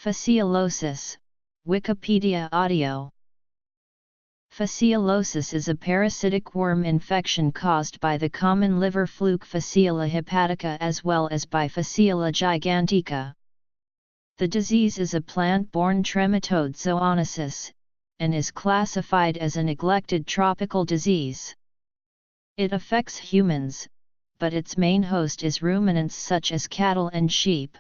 Fasciolosis, Wikipedia audio. Fasciolosis is a parasitic worm infection caused by the common liver fluke Fasciola hepatica as well as by Fasciola gigantica. The disease is a plant-borne trematode zoonosis, and is classified as a neglected tropical disease. It affects humans, but its main host is ruminants such as cattle and sheep.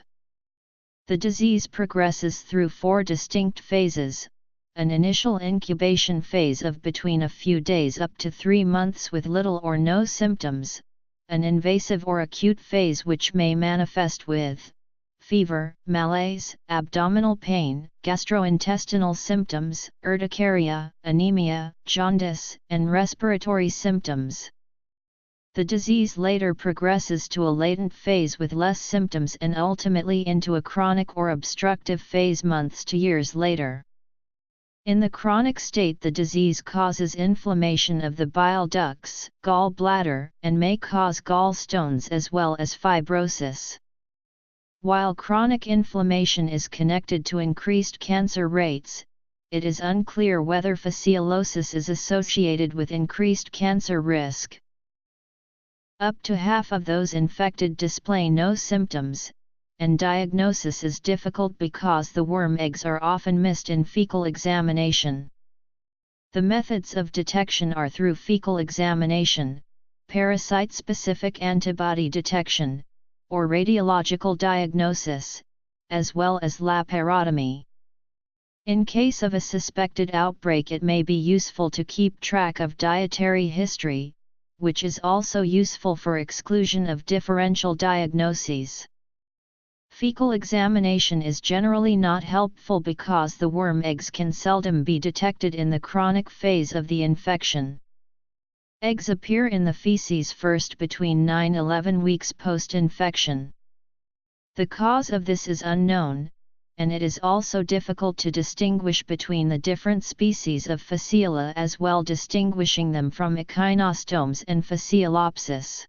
The disease progresses through 4 distinct phases: an initial incubation phase of between a few days up to 3 months with little or no symptoms, an invasive or acute phase which may manifest with fever, malaise, abdominal pain, gastrointestinal symptoms, urticaria, anemia, jaundice, and respiratory symptoms. The disease later progresses to a latent phase with less symptoms and ultimately into a chronic or obstructive phase months to years later. In the chronic state, the disease causes inflammation of the bile ducts, gallbladder, and may cause gallstones as well as fibrosis. While chronic inflammation is connected to increased cancer rates, it is unclear whether fasciolosis is associated with increased cancer risk. Up to half of those infected display no symptoms, and diagnosis is difficult because the worm eggs are often missed in fecal examination. The methods of detection are through fecal examination, parasite-specific antibody detection, or radiological diagnosis, as well as laparotomy. In case of a suspected outbreak, it may be useful to keep track of dietary history, which is also useful for exclusion of differential diagnoses. Fecal examination is generally not helpful because the worm eggs can seldom be detected in the chronic phase of the infection. Eggs appear in the feces first between 9–11 weeks post-infection. The cause of this is unknown, and it is also difficult to distinguish between the different species of Fasciola, as well distinguishing them from echinostomes and Fasciolopsis.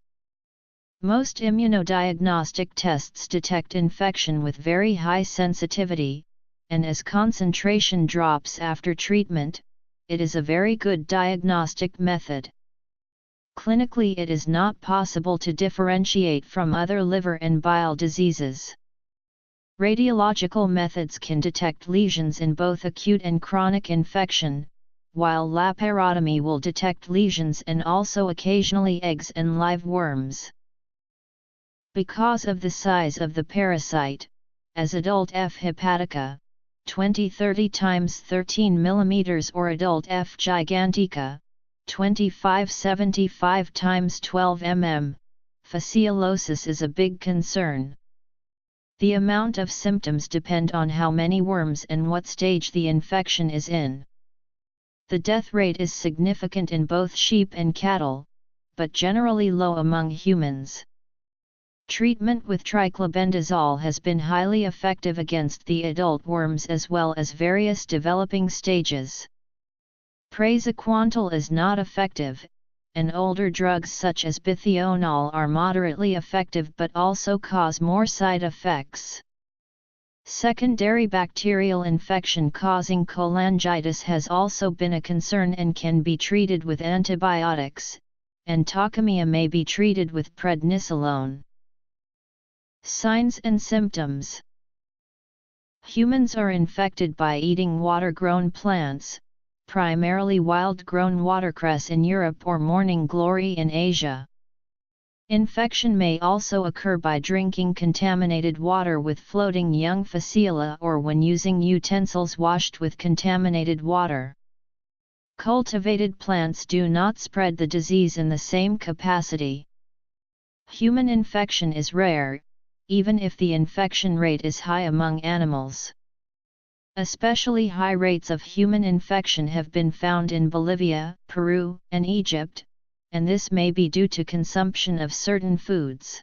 Most immunodiagnostic tests detect infection with very high sensitivity, and as concentration drops after treatment, it is a very good diagnostic method. Clinically, it is not possible to differentiate from other liver and bile diseases. Radiological methods can detect lesions in both acute and chronic infection, while laparotomy will detect lesions and also occasionally eggs and live worms. Because of the size of the parasite, as adult F. hepatica, 20–30 × 13 mm, or adult F. gigantica, 25–75 × 12 mm, fasciolosis is a big concern. The amount of symptoms depend on how many worms and what stage the infection is in. The death rate is significant in both sheep and cattle, but generally low among humans. Treatment with triclobendazole has been highly effective against the adult worms as well as various developing stages. Praziquantel is not effective, and older drugs such as bithionol are moderately effective but also cause more side effects. Secondary bacterial infection causing cholangitis has also been a concern and can be treated with antibiotics, and tachypnea may be treated with prednisolone. Signs and symptoms. Humans are infected by eating water-grown plants, primarily wild-grown watercress in Europe or morning glory in Asia. Infection may also occur by drinking contaminated water with floating young Fasciola or when using utensils washed with contaminated water. Cultivated plants do not spread the disease in the same capacity. Human infection is rare, even if the infection rate is high among animals. Especially high rates of human infection have been found in Bolivia, Peru, and Egypt, and this may be due to consumption of certain foods.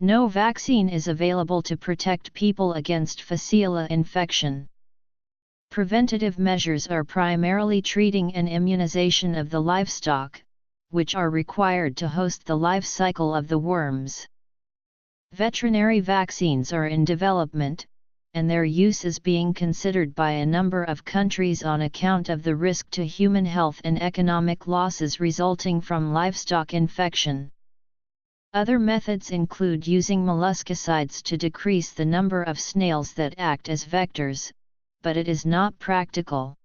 No vaccine is available to protect people against Fasciola infection. Preventative measures are primarily treating and immunization of the livestock, which are required to host the life cycle of the worms. Veterinary vaccines are in development, and their use is being considered by a number of countries on account of the risk to human health and economic losses resulting from livestock infection. Other methods include using molluscicides to decrease the number of snails that act as vectors, but it is not practical.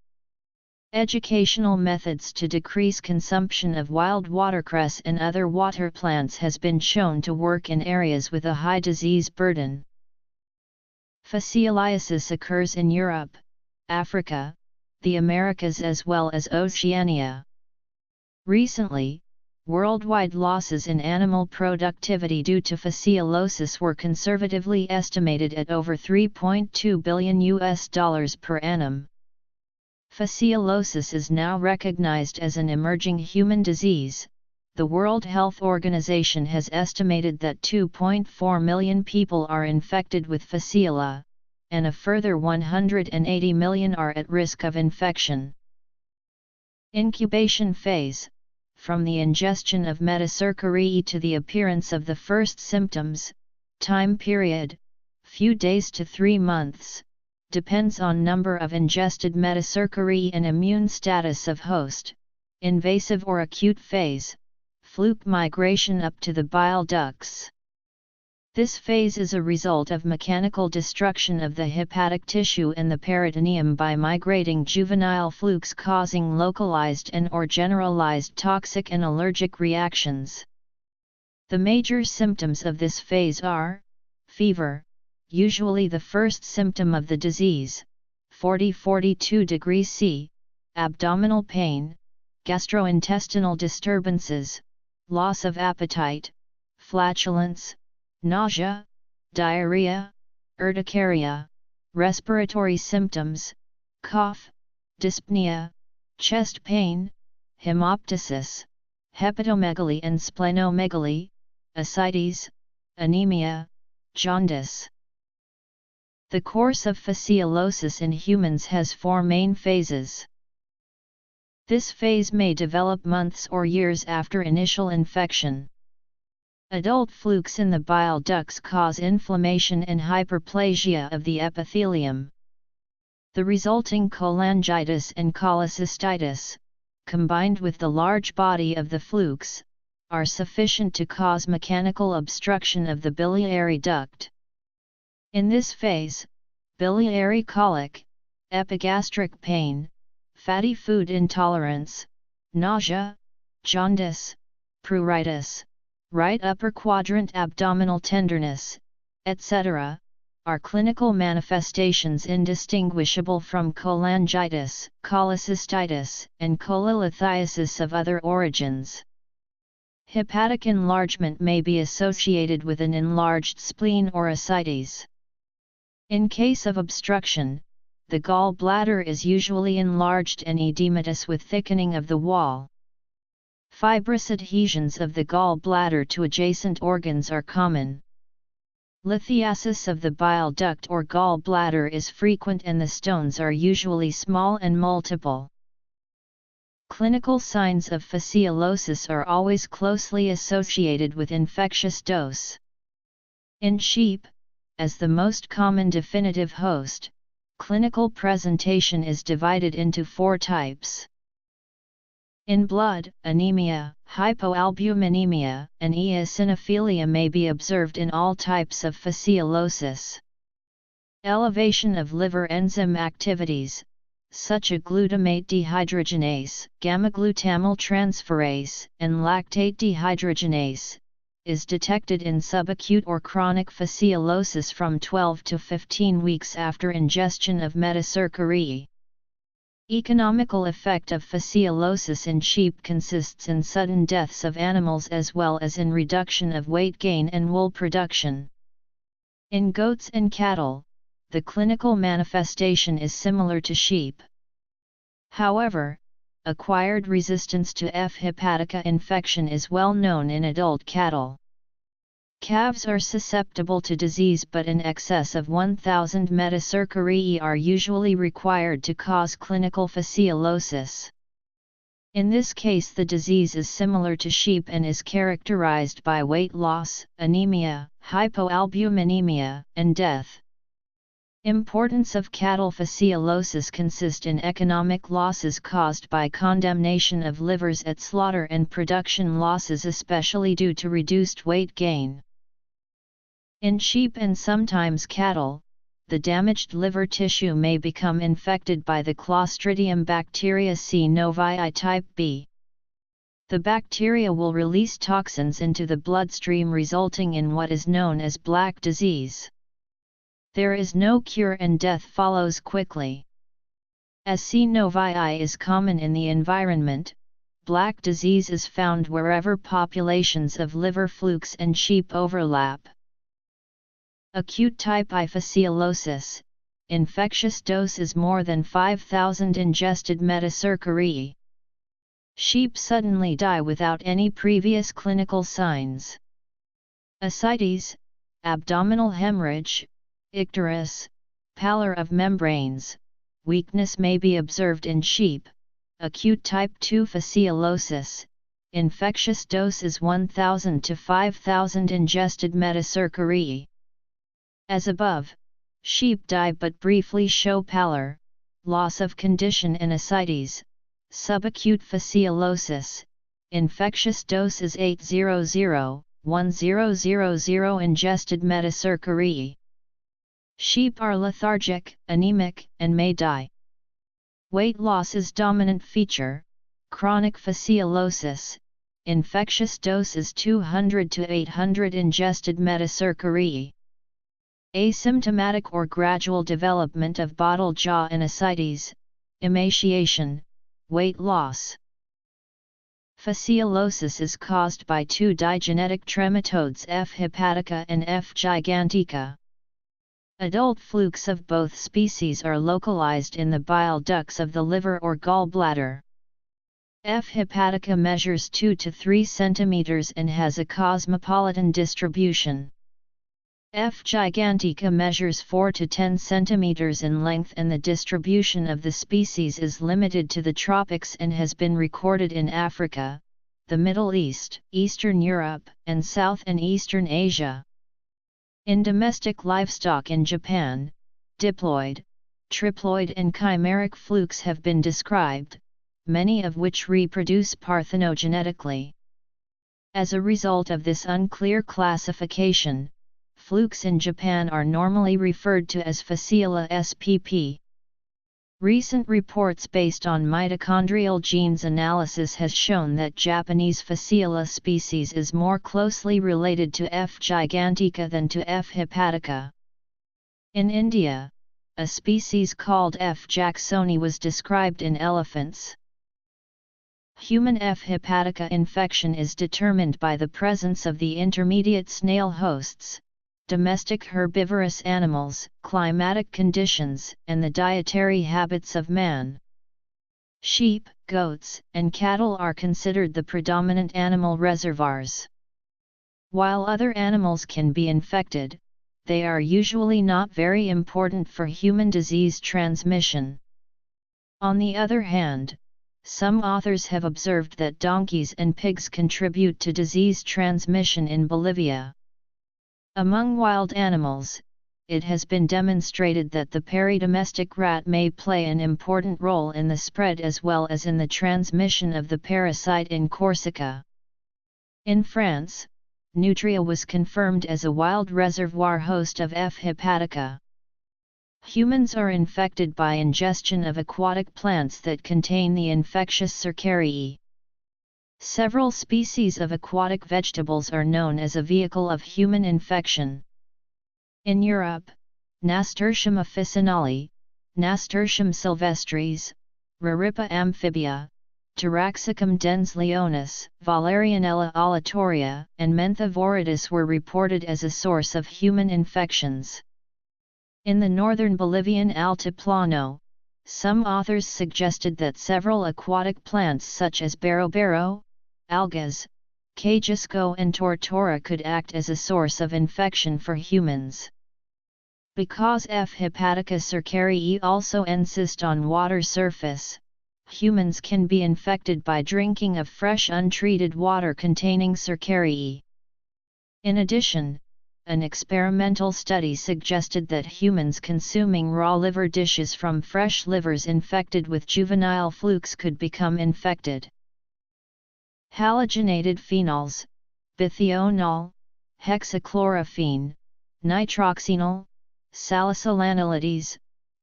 Educational methods to decrease consumption of wild watercress and other water plants has been shown to work in areas with a high disease burden. Fasciolosis occurs in Europe, Africa, the Americas as well as Oceania. Recently, worldwide losses in animal productivity due to fasciolosis were conservatively estimated at over $3.2 billion per annum. Fasciolosis is now recognized as an emerging human disease. The World Health Organization has estimated that 2.4 million people are infected with fasciola, and a further 180 million are at risk of infection. Incubation phase. From the ingestion of metacercariae to the appearance of the first symptoms, time period, few days to 3 months, depends on number of ingested metacercariae and immune status of host, invasive or acute phase, fluke migration up to the bile ducts. This phase is a result of mechanical destruction of the hepatic tissue and the peritoneum by migrating juvenile flukes causing localized and/or generalized toxic and allergic reactions. The major symptoms of this phase are fever, usually the first symptom of the disease, 40–42 degrees C, abdominal pain, gastrointestinal disturbances, loss of appetite, flatulence, nausea, diarrhea, urticaria, respiratory symptoms, cough, dyspnea, chest pain, hemoptysis, hepatomegaly and splenomegaly, ascites, anemia, jaundice. The course of fasciolosis in humans has 4 main phases. This phase may develop months or years after initial infection. Adult flukes in the bile ducts cause inflammation and hyperplasia of the epithelium. The resulting cholangitis and cholecystitis, combined with the large body of the flukes, are sufficient to cause mechanical obstruction of the biliary duct. In this phase, biliary colic, epigastric pain, fatty food intolerance, nausea, jaundice, pruritus, right upper quadrant abdominal tenderness, etc., are clinical manifestations indistinguishable from cholangitis, cholecystitis, and cholelithiasis of other origins. Hepatic enlargement may be associated with an enlarged spleen or ascites. In case of obstruction, the gall bladder is usually enlarged and edematous with thickening of the wall. Fibrous adhesions of the gall bladder to adjacent organs are common. Lithiasis of the bile duct or gall bladder is frequent and the stones are usually small and multiple. Clinical signs of fasciolosis are always closely associated with infectious dose. In sheep, as the most common definitive host, clinical presentation is divided into 4 types. In blood, anemia, hypoalbuminemia, and eosinophilia may be observed in all types of fasciolosis. Elevation of liver enzyme activities, such as glutamate dehydrogenase, gamma-glutamyl transferase, and lactate dehydrogenase, is detected in subacute or chronic fasciolosis from 12 to 15 weeks after ingestion of metacercariae. Economical effect of fasciolosis in sheep consists in sudden deaths of animals as well as in reduction of weight gain and wool production. In goats and cattle, the clinical manifestation is similar to sheep. However, acquired resistance to F. hepatica infection is well known in adult cattle. Calves are susceptible to disease, but in excess of 1,000 metacercariae are usually required to cause clinical fasciolosis. In this case, the disease is similar to sheep and is characterized by weight loss, anemia, hypoalbuminemia, and death. Importance of cattle fasciolosis consist in economic losses caused by condemnation of livers at slaughter and production losses especially due to reduced weight gain. In sheep and sometimes cattle, the damaged liver tissue may become infected by the Clostridium bacteria C. novii type B. The bacteria will release toxins into the bloodstream resulting in what is known as black disease. There is no cure and death follows quickly. As C. novii is common in the environment, black disease is found wherever populations of liver flukes and sheep overlap. Acute type I fasciolosis, infectious dose is more than 5,000 ingested metacercarii. Sheep suddenly die without any previous clinical signs. Ascites, abdominal hemorrhage, icterus, pallor of membranes, weakness may be observed in sheep. Acute type II fasciolosis, infectious dose is 1,000 to 5,000 ingested metacercarii. As above, sheep die but briefly show pallor, loss of condition and ascites. Subacute fasciolosis, infectious dose is 800-1000 ingested metacercarii. Sheep are lethargic, anemic, and may die. Weight loss is dominant feature. Chronic fasciolosis, infectious dose is 200 to 800 ingested metacercarii. Asymptomatic or gradual development of bottle jaw and ascites, emaciation, weight loss. Fasciolosis is caused by two digenetic trematodes F. hepatica and F. gigantica. Adult flukes of both species are localized in the bile ducts of the liver or gallbladder. F. hepatica measures 2 to 3 cm and has a cosmopolitan distribution. F. gigantica measures 4 to 10 cm in length and the distribution of the species is limited to the tropics and has been recorded in Africa, the Middle East, Eastern Europe, and South and Eastern Asia. In domestic livestock in Japan, diploid, triploid and chimeric flukes have been described, many of which reproduce parthenogenetically. As a result of this unclear classification, flukes in Japan are normally referred to as Fasciola spp. Recent reports based on mitochondrial genes analysis has shown that Japanese Fasciola species is more closely related to F. gigantica than to F. hepatica. In India, a species called F. jacksoni was described in elephants. Human F. hepatica infection is determined by the presence of the intermediate snail hosts, domestic herbivorous animals, climatic conditions, and the dietary habits of man. Sheep, goats, and cattle are considered the predominant animal reservoirs. While other animals can be infected, they are usually not very important for human disease transmission. On the other hand, some authors have observed that donkeys and pigs contribute to disease transmission in Bolivia. Among wild animals, it has been demonstrated that the peridomestic rat may play an important role in the spread as well as in the transmission of the parasite in Corsica. In France, Nutria was confirmed as a wild reservoir host of F. hepatica. Humans are infected by ingestion of aquatic plants that contain the infectious Cercarii. Several species of aquatic vegetables are known as a vehicle of human infection. In Europe, Nasturtium officinale, Nasturtium sylvestris, Raripa amphibia, Taraxacum dens leonis, Valerianella aleatoria, and Mentha viridis were reported as a source of human infections. In the northern Bolivian Altiplano, some authors suggested that several aquatic plants such as berobero, algas, cajasco and tortora could act as a source of infection for humans. Because F. hepatica cercarii also insist on water surface, humans can be infected by drinking of fresh untreated water containing cercarii. In addition, an experimental study suggested that humans consuming raw liver dishes from fresh livers infected with juvenile flukes could become infected. Halogenated phenols, bithionol, hexachlorophene, nitroxenol, salicylanilides,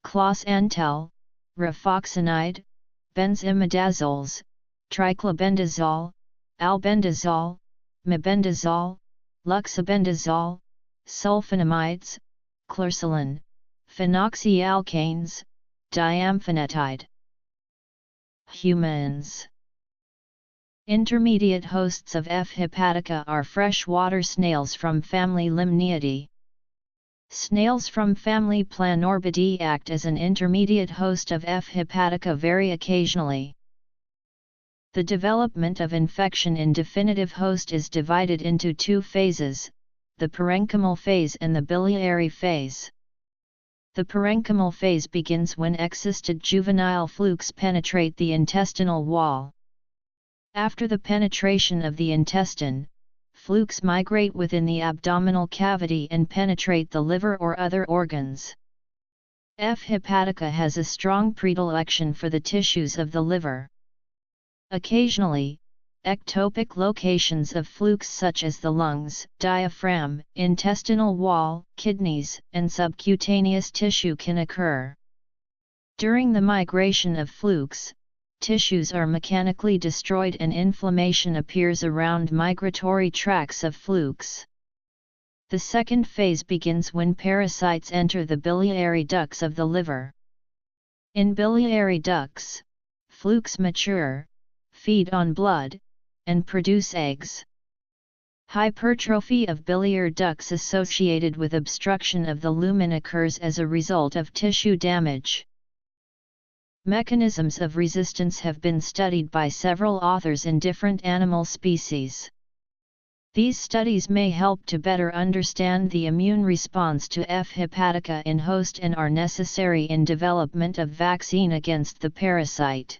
closantel, rifoxanide, benzimidazoles, triclobendazole, albendazole, mebendazole, luxabendazole, sulfonamides, chlorsilin, phenoxyalkanes, diamphenetide. Humans. Intermediate hosts of F. hepatica are freshwater snails from family Limnaeidae. Snails from family Planorbidae act as an intermediate host of F. hepatica very occasionally. The development of infection in definitive host is divided into two phases, the parenchymal phase and the biliary phase. The parenchymal phase begins when excysted juvenile flukes penetrate the intestinal wall. After the penetration of the intestine, flukes migrate within the abdominal cavity and penetrate the liver or other organs. F. hepatica has a strong predilection for the tissues of the liver. Occasionally, ectopic locations of flukes such as the lungs, diaphragm, intestinal wall, kidneys, and subcutaneous tissue can occur. During the migration of flukes, tissues are mechanically destroyed and inflammation appears around migratory tracts of flukes. The second phase begins when parasites enter the biliary ducts of the liver. In biliary ducts, flukes mature, feed on blood, and produce eggs. Hypertrophy of biliary ducts associated with obstruction of the lumen occurs as a result of tissue damage. Mechanisms of resistance have been studied by several authors in different animal species. These studies may help to better understand the immune response to F. hepatica in host and are necessary in development of vaccine against the parasite.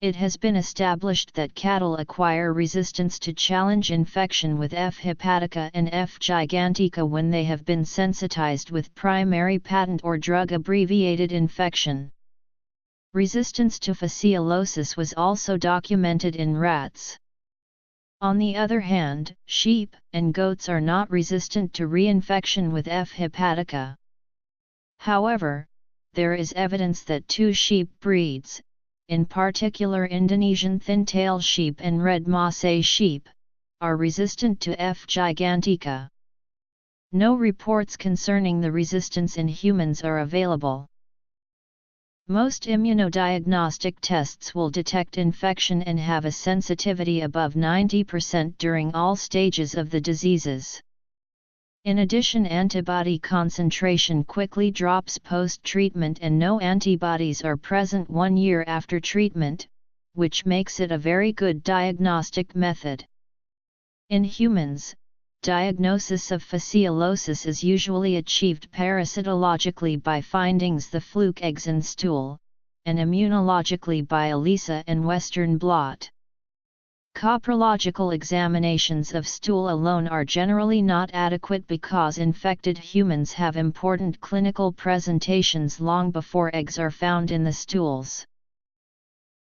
It has been established that cattle acquire resistance to challenge infection with F. hepatica and F. gigantica when they have been sensitized with primary patent or drug-abbreviated infection. Resistance to fasciolosis was also documented in rats. On the other hand, sheep and goats are not resistant to reinfection with F. hepatica. However, there is evidence that two sheep breeds, in particular Indonesian thin-tail sheep and red Maasai sheep, are resistant to F. gigantica. No reports concerning the resistance in humans are available. Most immunodiagnostic tests will detect infection and have a sensitivity above 90% during all stages of the diseases. In addition, antibody concentration quickly drops post-treatment and no antibodies are present 1 year after treatment, which makes it a very good diagnostic method. In humans, diagnosis of fasciolosis is usually achieved parasitologically by findings the fluke eggs in stool, and immunologically by ELISA and Western blot. Coprological examinations of stool alone are generally not adequate because infected humans have important clinical presentations long before eggs are found in the stools.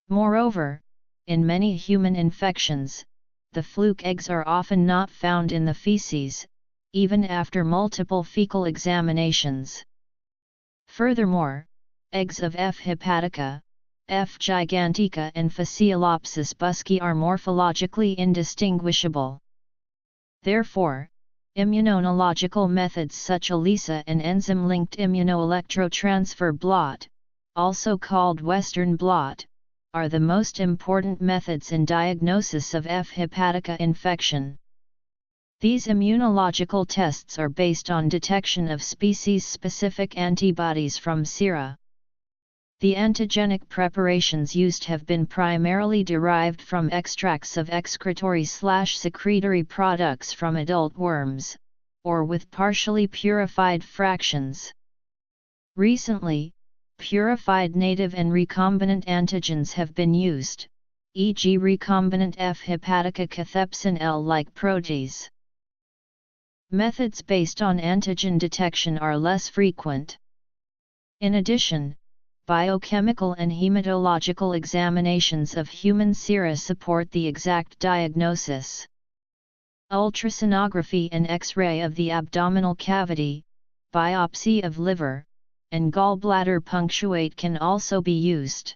Moreover, in many human infections, the fluke eggs are often not found in the feces, even after multiple fecal examinations. Furthermore, eggs of F. hepatica, F. gigantica and Fasciolopsis busci are morphologically indistinguishable. Therefore, immunological methods such as ELISA and enzyme-linked immunoelectrotransfer blot, also called Western blot, are the most important methods in diagnosis of F. hepatica infection. These immunological tests are based on detection of species-specific antibodies from sera. The antigenic preparations used have been primarily derived from extracts of excretory/secretory products from adult worms, or with partially purified fractions. Recently, purified native and recombinant antigens have been used, e.g. recombinant F. hepatica cathepsin L-like protease. Methods based on antigen detection are less frequent. In addition, biochemical and hematological examinations of human sera support the exact diagnosis. Ultrasonography and X-ray of the abdominal cavity, biopsy of liver, and gallbladder punctuate can also be used.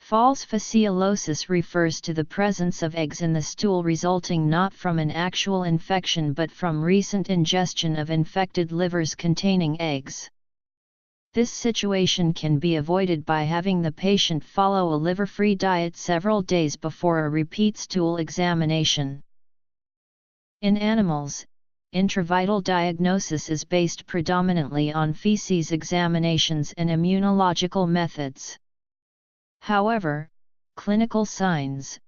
False fasciolosis refers to the presence of eggs in the stool resulting not from an actual infection but from recent ingestion of infected livers containing eggs. This situation can be avoided by having the patient follow a liver-free diet several days before a repeat stool examination. In animals, intravital diagnosis is based predominantly on feces examinations and immunological methods. However, clinical signs,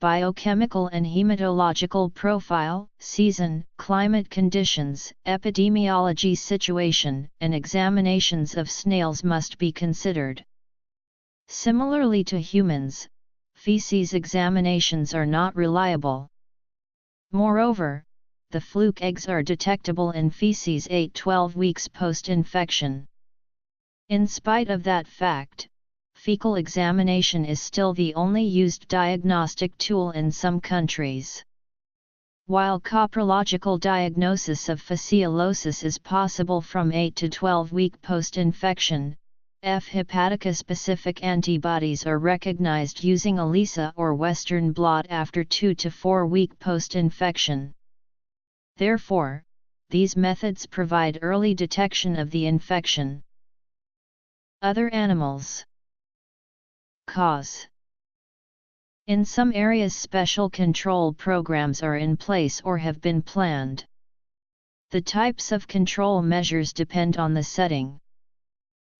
biochemical and hematological profile, season, climate conditions, epidemiology situation, and examinations of snails must be considered. Similarly to humans, feces examinations are not reliable. Moreover, the fluke eggs are detectable in feces 8-12 weeks post-infection. In spite of that fact, fecal examination is still the only used diagnostic tool in some countries. While coprological diagnosis of fasciolosis is possible from 8 to 12 week post-infection, F. hepatica-specific antibodies are recognized using ELISA or Western blot after 2 to 4 week post-infection. Therefore, these methods provide early detection of the infection. Other animals. Cause. In some areas special control programs are in place or have been planned. The types of control measures depend on the setting.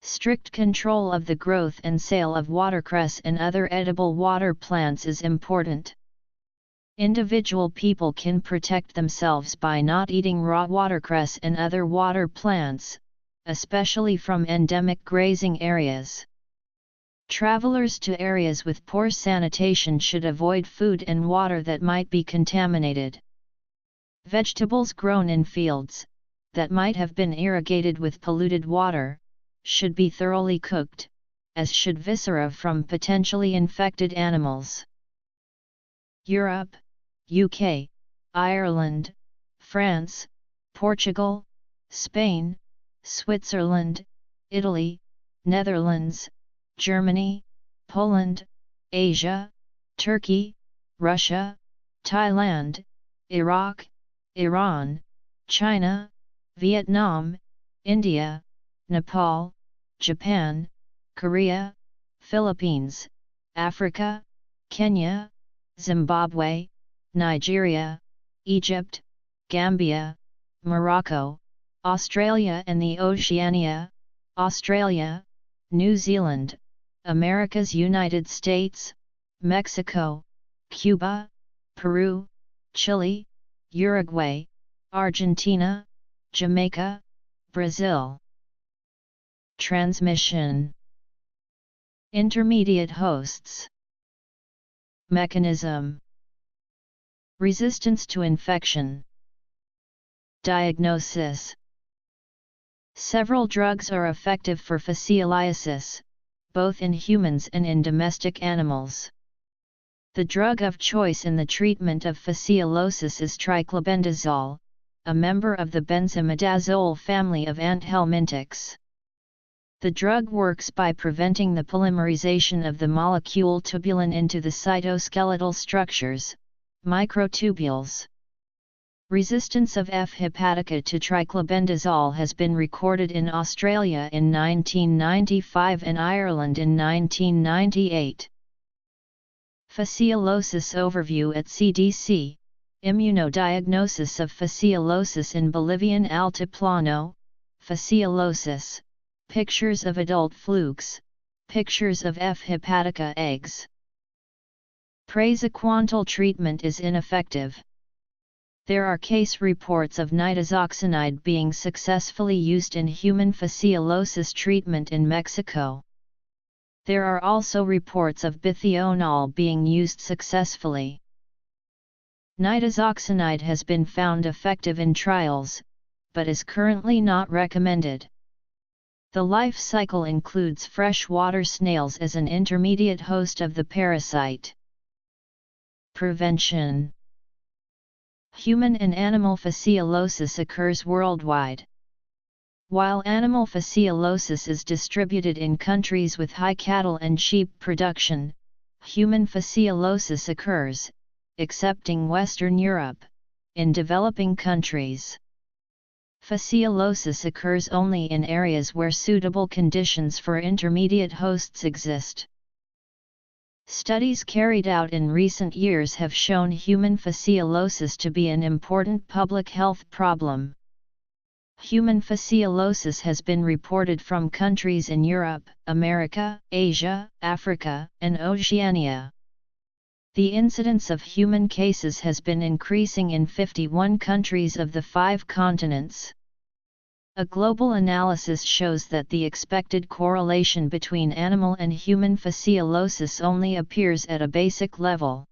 Strict control of the growth and sale of watercress and other edible water plants is important. Individual people can protect themselves by not eating raw watercress and other water plants, especially from endemic grazing areas. Travelers to areas with poor sanitation should avoid food and water that might be contaminated. Vegetables grown in fields, that might have been irrigated with polluted water, should be thoroughly cooked, as should viscera from potentially infected animals. Europe, UK, Ireland, France, Portugal, Spain, Switzerland, Italy, Netherlands, Germany, Poland, Asia, Turkey, Russia, Thailand, Iraq, Iran, China, Vietnam, India, Nepal, Japan, Korea, Philippines, Africa, Kenya, Zimbabwe, Nigeria, Egypt, Gambia, Morocco, Australia and the Oceania, Australia, New Zealand, America's United States, Mexico, Cuba, Peru, Chile, Uruguay, Argentina, Jamaica, Brazil. Transmission. Intermediate hosts. Mechanism. Resistance to infection. Diagnosis. Several drugs are effective for fascioliasis, both in humans and in domestic animals. The drug of choice in the treatment of fasciolosis is triclobendazole, a member of the benzimidazole family of anthelmintics. The drug works by preventing the polymerization of the molecule tubulin into the cytoskeletal structures, microtubules. Resistance of F. hepatica to triclobendazole has been recorded in Australia in 1995 and Ireland in 1998. Fasciolosis overview at CDC, immunodiagnosis of fasciolosis in Bolivian Altiplano, fasciolosis, pictures of adult flukes, pictures of F. hepatica eggs. Praziquantel treatment is ineffective. There are case reports of nitazoxanide being successfully used in human fasciolosis treatment in Mexico. There are also reports of bithionol being used successfully. Nitazoxanide has been found effective in trials, but is currently not recommended. The life cycle includes freshwater snails as an intermediate host of the parasite. Prevention. Human and animal fasciolosis occurs worldwide. While animal fasciolosis is distributed in countries with high cattle and sheep production, human fasciolosis occurs, excepting Western Europe, in developing countries. Fasciolosis occurs only in areas where suitable conditions for intermediate hosts exist. Studies carried out in recent years have shown human fasciolosis to be an important public health problem. Human fasciolosis has been reported from countries in Europe, America, Asia, Africa, and Oceania. The incidence of human cases has been increasing in 51 countries of the 5 continents. A global analysis shows that the expected correlation between animal and human fasciolosis only appears at a basic level.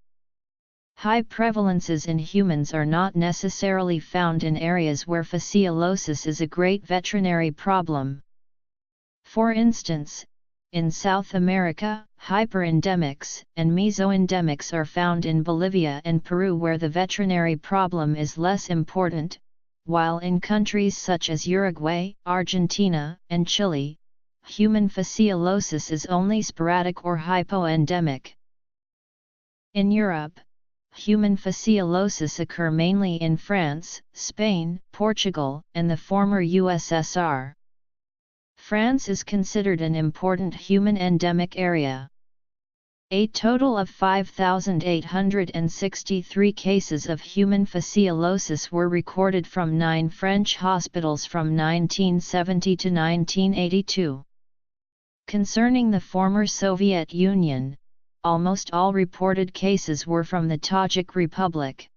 High prevalences in humans are not necessarily found in areas where fasciolosis is a great veterinary problem. For instance, in South America, hyperendemics and mesoendemics are found in Bolivia and Peru where the veterinary problem is less important, while in countries such as Uruguay, Argentina, and Chile, human fasciolosis is only sporadic or hypoendemic. In Europe, human fasciolosis occur mainly in France, Spain, Portugal, and the former USSR. France is considered an important human endemic area. A total of 5,863 cases of human fasciolosis were recorded from 9 French hospitals from 1970 to 1982. Concerning the former Soviet Union, almost all reported cases were from the Tajik Republic.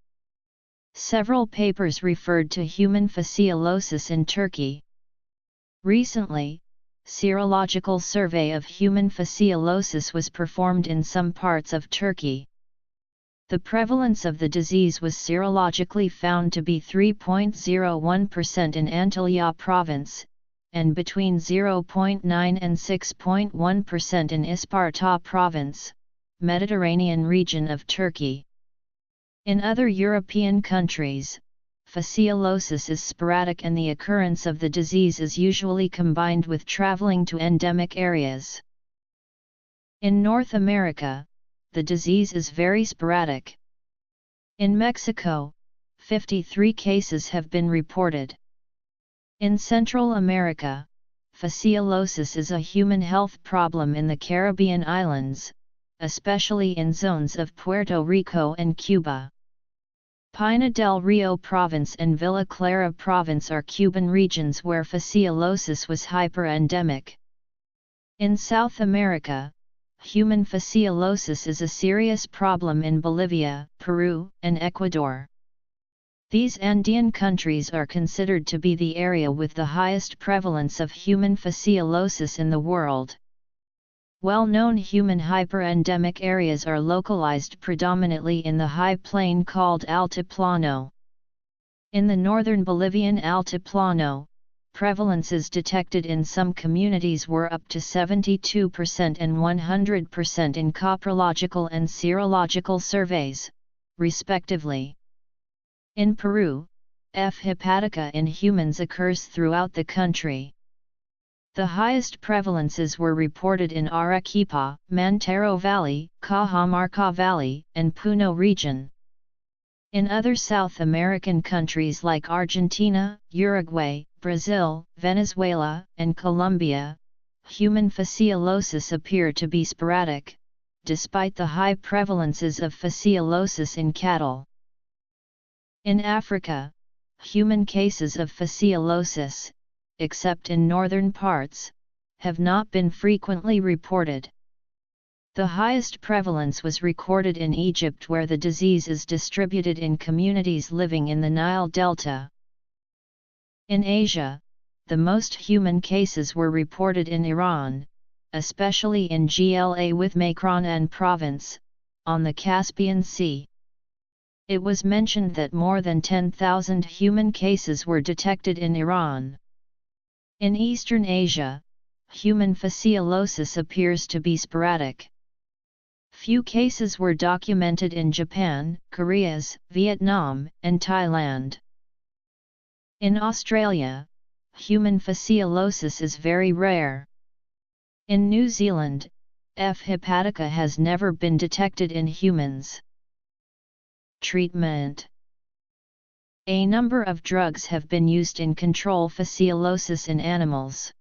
Several papers referred to human fasciolosis in Turkey. Recently, serological survey of human fasciolosis was performed in some parts of Turkey. The prevalence of the disease was serologically found to be 3.01% in Antalya province, and between 0.9 and 6.1% in Isparta province, Mediterranean region of Turkey. In other European countries, fasciolosis is sporadic and the occurrence of the disease is usually combined with traveling to endemic areas. In North America, the disease is very sporadic. In Mexico, 53 cases have been reported. In Central America, fasciolosis is a human health problem in the Caribbean islands, especially in zones of Puerto Rico and Cuba. Pina del Rio Province and Villa Clara Province are Cuban regions where fasciolosis was hyperendemic. In South America, human fasciolosis is a serious problem in Bolivia, Peru, and Ecuador. These Andean countries are considered to be the area with the highest prevalence of human fasciolosis in the world. Well-known human hyperendemic areas are localized predominantly in the high plain called Altiplano. In the northern Bolivian Altiplano, prevalences detected in some communities were up to 72% and 100% in coprological and serological surveys, respectively. In Peru, F. hepatica in humans occurs throughout the country. The highest prevalences were reported in Arequipa, Mantaro Valley, Cajamarca Valley, and Puno region. In other South American countries like Argentina, Uruguay, Brazil, Venezuela, and Colombia, human fasciolosis appear to be sporadic, despite the high prevalences of fasciolosis in cattle. In Africa, human cases of fasciolosis, except in northern parts, have not been frequently reported. The highest prevalence was recorded in Egypt where the disease is distributed in communities living in the Nile Delta. In Asia, the most human cases were reported in Iran, especially in Gla with Makran province, on the Caspian Sea. It was mentioned that more than 10,000 human cases were detected in Iran. In Eastern Asia, human fasciolosis appears to be sporadic. Few cases were documented in Japan, Korea, Vietnam, and Thailand. In Australia, human fasciolosis is very rare. In New Zealand, F. hepatica has never been detected in humans. Treatment. A number of drugs have been used in control fasciolosis in animals.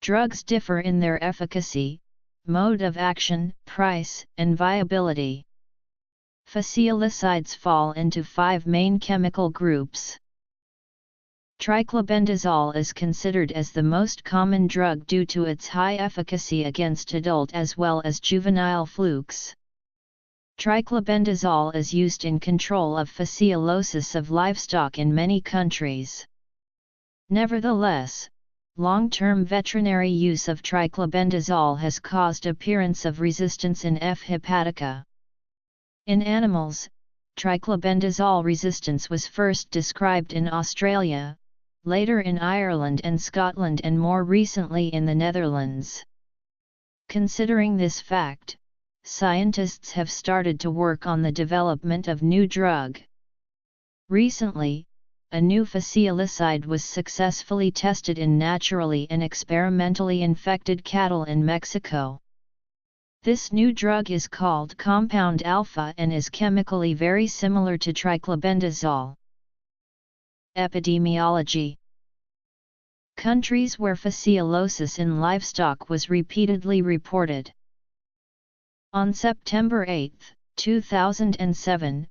Drugs differ in their efficacy, mode of action, price, and viability. Fasciolicides fall into 5 main chemical groups. Triclobendazole is considered as the most common drug due to its high efficacy against adult as well as juvenile flukes. Triclobendazole is used in control of fasciolosis of livestock in many countries. Nevertheless, long-term veterinary use of triclobendazole has caused appearance of resistance in F. hepatica. In animals, triclobendazole resistance was first described in Australia, later in Ireland and Scotland, and more recently in the Netherlands. Considering this fact, scientists have started to work on the development of new drug. Recently, a new fasciolicide was successfully tested in naturally and experimentally infected cattle in Mexico. This new drug is called compound alpha and is chemically very similar to triclobendazole. Epidemiology. Countries where fasciolosis in livestock was repeatedly reported. On September 8, 2007,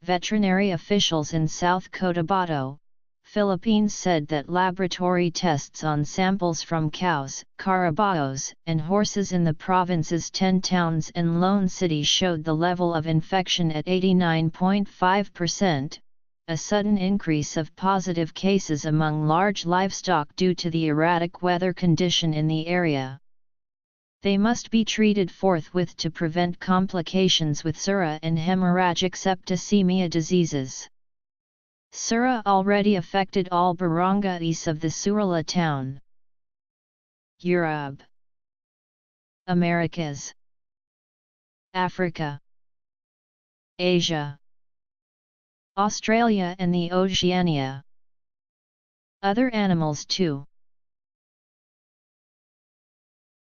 veterinary officials in South Cotabato, Philippines said that laboratory tests on samples from cows, carabaos, and horses in the province's 10 towns and Lone City showed the level of infection at 89.5%, a sudden increase of positive cases among large livestock due to the erratic weather condition in the area. They must be treated forthwith to prevent complications with Sura and hemorrhagic septicemia diseases. Sura already affected all barangays of the Surala town. Europe, Americas, Africa, Asia, Australia and the Oceania. Other animals too.